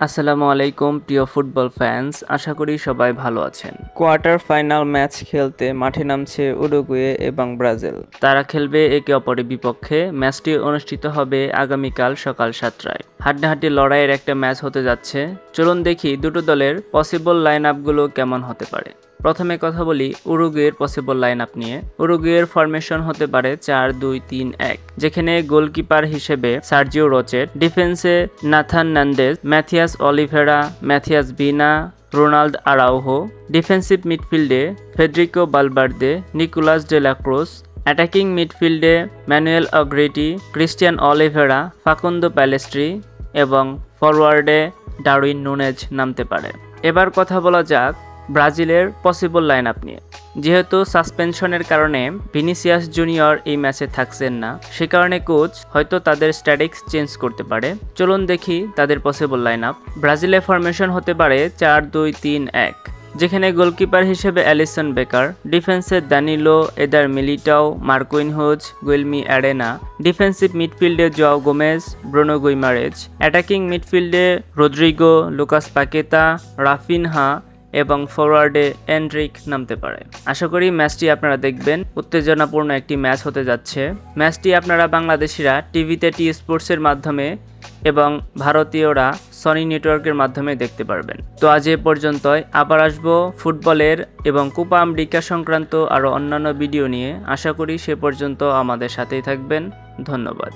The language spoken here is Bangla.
আসসালামু আলাইকুম প্রিয় ফুটবল ফ্যান্স, আশা করি সবাই ভালো আছেন। কোয়ার্টার ফাইনাল ম্যাচ খেলতে মাঠে নামছে উরুগুয়ে এবং ব্রাজিল। তারা খেলবে একে অপরের বিপক্ষে। ম্যাচটি অনুষ্ঠিত হবে আগামীকাল সকাল 7টায়। হাড্ডাহাড্ডি লড়াইয়ের একটা ম্যাচ হতে যাচ্ছে। চলুন দেখি দুটো দলের পসিবল লাইন আপগুলো কেমন হতে পারে। প্রথমে কথা বলি উরুগুয়ের পসিবল লাইন আপ নিয়ে। উরুগুয়ের ফরমেশন হতে পারে 4-2-3-1, যেখানে গোলকিপার হিসেবে সার্জিও রোচেট, ডিফেন্সে Nathan Nandez, Mathias Olivera, Mathias Vina, Ronald Araujo, defensive মিডফিল্ডে ফেডরিকো বালবার্দে, Nicolas de la Cruz, attacking মিডফিল্ডে Manuel Ugarte, Cristian Olivera, Facundo Pellistri এবং ফরওয়ার্ডে ডারউইন নুনেজ নামতে পারে। এবার কথা বলা যাক ব্রাজিলের পসিবল লাইন আপ নিয়ে। যেহেতু সাসপেনশনের কারণে ভিনিসিয়াস জুনিয়র এই ম্যাচে থাকছেন না, সে কারণে কোচ হয়তো তাদের স্ট্যাটিক্স চেঞ্জ করতে পারে। চলুন দেখি তাদের পসিবল লাইন আপ। ব্রাজিলের ফরমেশন হতে পারে 4-2-3-1, যেখানে গোলকিপার হিসেবে অ্যালিসন বেকার, ডিফেন্সে Danilo, Eder Militao, Marquinhos, Guilherme Arana, defensive মিডফিল্ডে Joao Gomes, Bruno Guimaraes, attacking মিডফিল্ডে রদ্রিগো, লুকাস পাকেতা, রাফিনহা এবং ফরওয়ার্ডে এন্ড্রিক নামতে পারে। আশা করি ম্যাচটি আপনারা দেখবেন। উত্তেজনাপূর্ণ একটি ম্যাচ হতে যাচ্ছে। ম্যাচটি আপনারা বাংলাদেশিরা টিভিতে টি স্পোর্টসের মাধ্যমে এবং ভারতীয়রা সনি নেটওয়ার্কের মাধ্যমে দেখতে পারবেন। তো আজ এ পর্যন্তই। আবার আসবো ফুটবলের এবং কোপা আমেরিকা সংক্রান্ত আরও অন্যান্য ভিডিও নিয়ে। আশা করি সে পর্যন্ত আমাদের সাথেই থাকবেন। ধন্যবাদ।